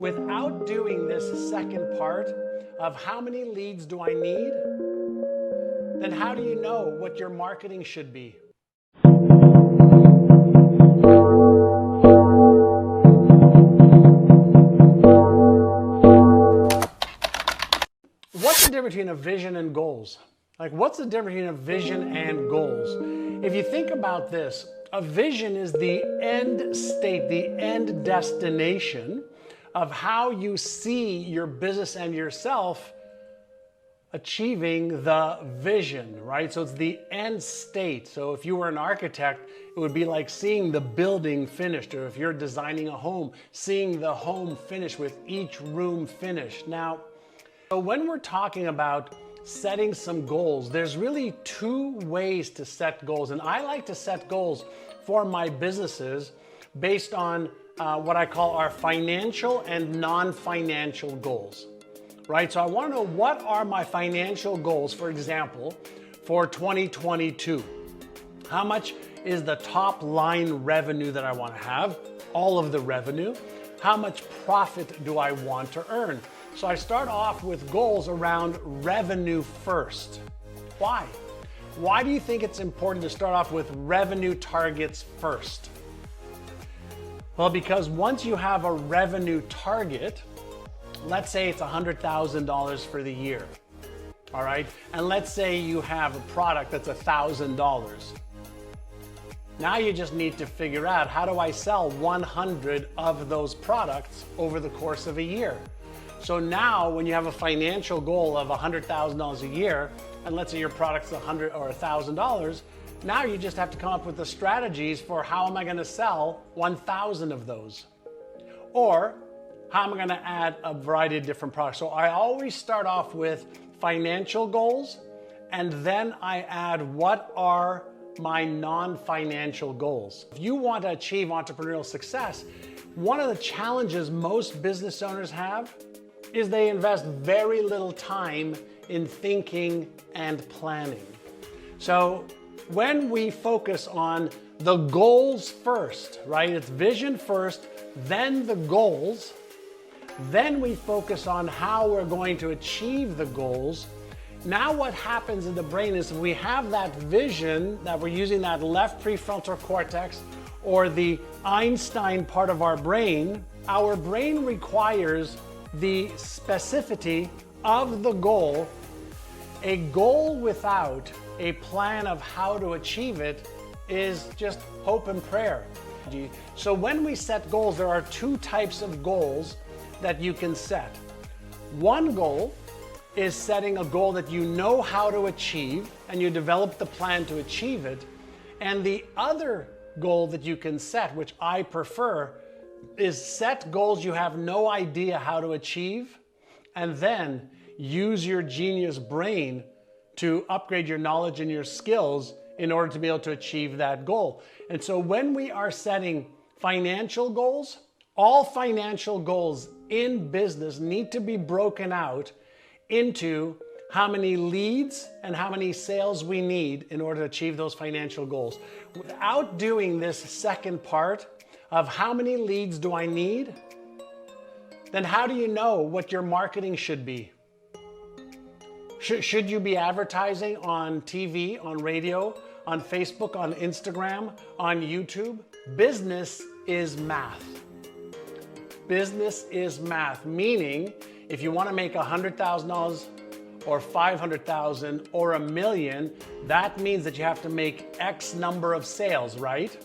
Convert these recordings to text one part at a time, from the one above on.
Without doing this second part of how many leads do I need, then how do you know what your marketing should be? What's the difference between a vision and goals? Like, what's the difference between a vision and goals? If you think about this, a vision is the end state, the end destination of how you see your business and yourself achieving the vision, right? So it's the end state. So if you were an architect, it would be like seeing the building finished, or if you're designing a home, seeing the home finished with each room finished. Now, so when we're talking about setting some goals, there's really two ways to set goals. And I like to set goals for my businesses based on what I call our financial and non-financial goals, right? So I want to know, what are my financial goals, for example, for 2022? How much is the top line revenue that I want to have? All of the revenue. How much profit do I want to earn? So I start off with goals around revenue first. Why? Why do you think it's important to start off with revenue targets first? Well, because once you have a revenue target, let's say it's $100,000 for the year, all right? And let's say you have a product that's $1,000. Now you just need to figure out, how do I sell 100 of those products over the course of a year? So now when you have a financial goal of $100,000 a year, and let's say your product's $100 or $1,000, now you just have to come up with the strategies for, how am I going to sell 1,000 of those? Or how am I going to add a variety of different products? So I always start off with financial goals, and then I add, what are my non-financial goals? If you want to achieve entrepreneurial success, one of the challenges most business owners have is they invest very little time in thinking and planning. So when we focus on the goals first, right? It's vision first, then the goals, then we focus on how we're going to achieve the goals. Now what happens in the brain is, we have that vision, that we're using that left prefrontal cortex, or the Einstein part of our brain. Our brain requires the specificity of the goal. A goal without a plan of how to achieve it is just hope and prayer. So when we set goals, there are two types of goals that you can set. One goal is setting a goal that you know how to achieve, and you develop the plan to achieve it. And the other goal that you can set, which I prefer, is set goals you have no idea how to achieve, and then use your genius brain to upgrade your knowledge and your skills in order to be able to achieve that goal. And so when we are setting financial goals, all financial goals in business need to be broken out into how many leads and how many sales we need in order to achieve those financial goals. Without doing this second part of how many leads do I need, then how do you know what your marketing should be? Should you be advertising on TV, on radio, on Facebook, on Instagram, on YouTube? Business is math. Business is math, meaning if you want to make $100,000 or $500,000 or $1 million, that means that you have to make X number of sales, right?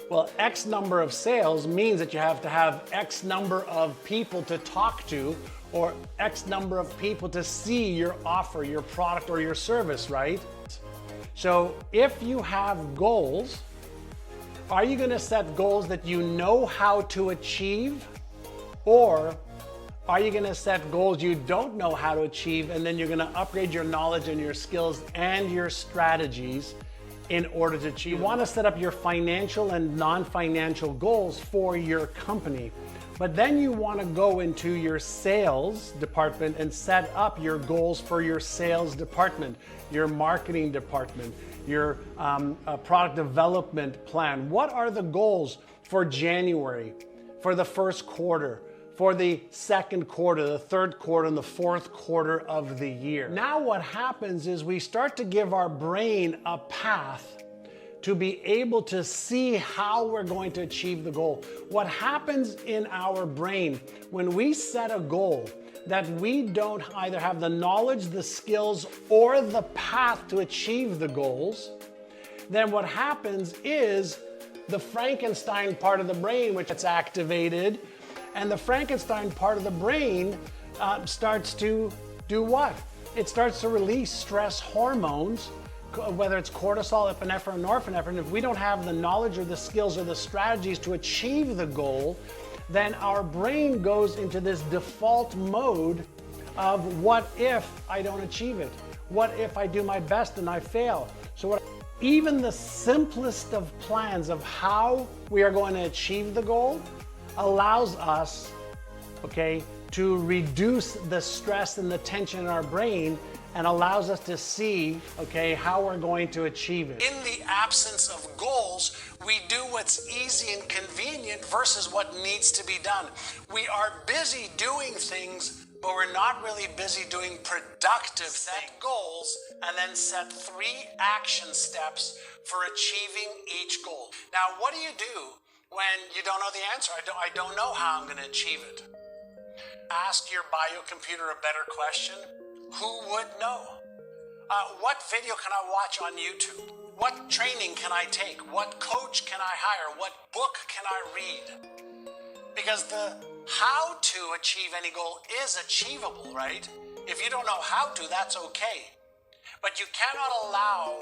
Well, X number of sales means that you have to have X number of people to talk to, or X number of people to see your offer, your product, or your service, right? So if you have goals, are you going to set goals that you know how to achieve? Or are you going to set goals you don't know how to achieve, and then you're going to upgrade your knowledge and your skills and your strategies in order to achieve? You want to set up your financial and non-financial goals for your company, but then you want to go into your sales department and set up your goals for your sales department, your marketing department, your product development plan. What are the goals for January, for the first quarter, for the second quarter, the third quarter, and the fourth quarter of the year. Now what happens is we start to give our brain a path to be able to see how we're going to achieve the goal. What happens in our brain when we set a goal that we don't either have the knowledge, the skills, or the path to achieve the goals, then what happens is the Frankenstein part of the brain, which gets activated, and the Frankenstein part of the brain starts to do what? It starts to release stress hormones, whether it's cortisol, epinephrine, or norepinephrine. If we don't have the knowledge or the skills or the strategies to achieve the goal, then our brain goes into this default mode of what if I don't achieve it? What if I do my best and I fail? So even the simplest of plans of how we are going to achieve the goal allows us, okay, to reduce the stress and the tension in our brain and allows us to see, okay, how we're going to achieve it. In the absence of goals, we do what's easy and convenient versus what needs to be done. We are busy doing things, but we're not really busy doing productive things. Set goals and then set 3 action steps for achieving each goal. Now, what do you do when you don't know the answer? I don't know how I'm going to achieve it. Ask your biocomputer a better question. Who would know? What video can I watch on YouTube? What training can I take? What coach can I hire? What book can I read? Because the how to achieve any goal is achievable, right? If you don't know how to, that's okay. But you cannot allow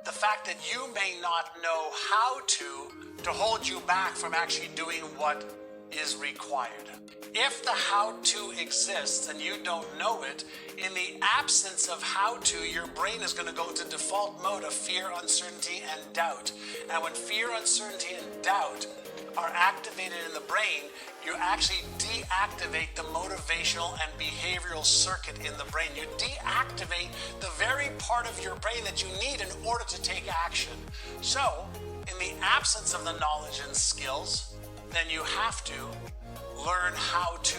the fact that you may not know how to hold you back from actually doing what is required. If the how-to exists and you don't know it, in the absence of how-to, your brain is going to go into default mode of fear, uncertainty, and doubt. And when fear, uncertainty, and doubt are activated in the brain, you actually deactivate the motivational and behavioral circuit in the brain. You deactivate the very part of your brain that you need in order to take action. So, in the absence of the knowledge and skills, then you have to learn how to.